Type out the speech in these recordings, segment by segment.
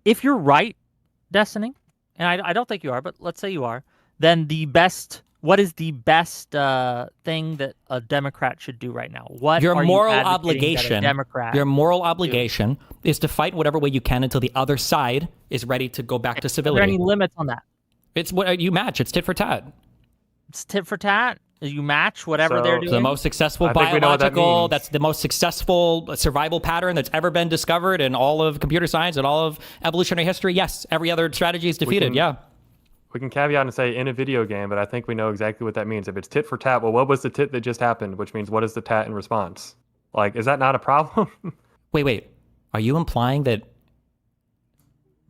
if you're right, Destiny, and I don't think you are, but let's say you are, then what is the best thing that a Democrat should do right now? What Your are you moral advocating that a obligation, Democrat your moral do? obligation is to fight in whatever way you can until the other side is ready to go back to Are there any civility. limits on that? It's what you match. It's tit for tat. It's tit for tat. You match whatever they're So It's the doing. most successful I think we know what that biological, means. that's the most successful survival pattern that's ever been discovered in all of computer science and all of evolutionary history. Yes, every other strategy is defeated. Yeah. We can caveat and say in a video game, but I think we know exactly what that means. If it's tit for tat, well, what was the tit that just happened? Which means what is the tat in response? Like, is that not a problem? Wait. Are you implying that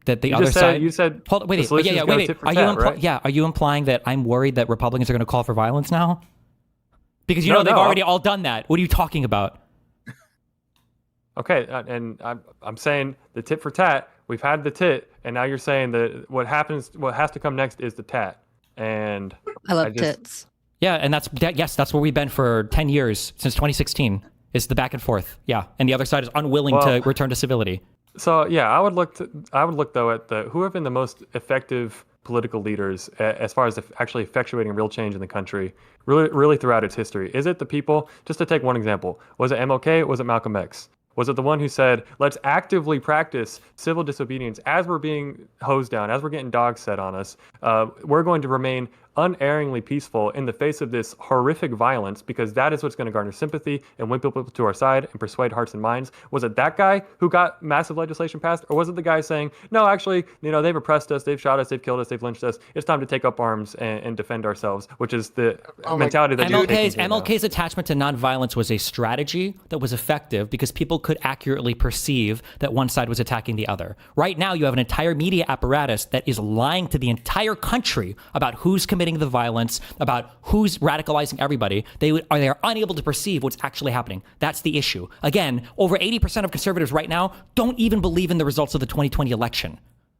the You other just said side? you said Hold. Wait. the solution is go Wait. tit for Are tat, right? Are you implying that I'm worried that Republicans are going to call for violence now? Because No, they've no. already all done that. What are you talking about? Okay, and I'm saying the tit for tat. We've had the tit, and now you're saying that what has to come next is the tat. And I I love just tits. Yeah, and that's where we've been for 10 years since 2016. Is the back and forth. Yeah, and the other side is unwilling to return to civility. So yeah, I would look though at who have been the most effective political leaders as far as actually effectuating real change in the country, really throughout its history. Is it the people? Just to take one example, was it MLK? Was it Malcolm X? Was it the one who said, let's actively practice civil disobedience as we're being hosed down, as we're getting dogs set on us? We're going to remain unerringly peaceful in the face of this horrific violence because that is what's going to garner sympathy and win people to our side and persuade hearts and minds. Was it that guy who got massive legislation passed, or was it the guy saying, no, actually, they've oppressed us, they've shot us, they've killed us, they've lynched us, it's time to take up arms and defend ourselves, which is the mentality that you're taking here now. MLK's attachment to nonviolence was a strategy that was effective because people could accurately perceive that one side was attacking the other. Right now, you have an entire media apparatus that is lying to the entire country about who's committing the violence, about who's radicalizing everybody. They are unable to perceive what's actually happening. That's the issue. Again, over 80% of conservatives right now don't even believe in the results of the 2020 election.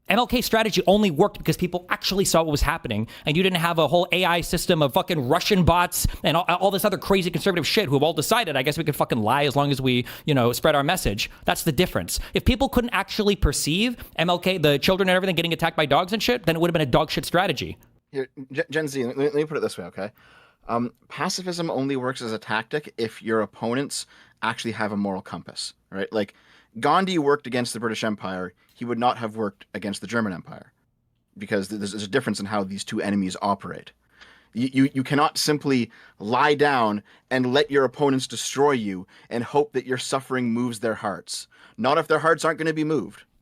MLK's strategy only worked because people actually saw what was happening, and you didn't have a whole AI system of fucking Russian bots and all this other crazy conservative shit who have all decided, I guess we could fucking lie as long as we, spread our message. That's the difference. If people couldn't actually perceive MLK, the children and everything getting attacked by dogs and shit, then it would have been a dog shit strategy. Here, Gen Z, let me put it this way, okay? Pacifism only works as a tactic if your opponents actually have a moral compass, right? Like, Gandhi worked against the British Empire. He would not have worked against the German Empire because there's a difference in how these two enemies operate. You cannot simply lie down and let your opponents destroy you and hope that your suffering moves their hearts. Not if their hearts aren't going to be moved.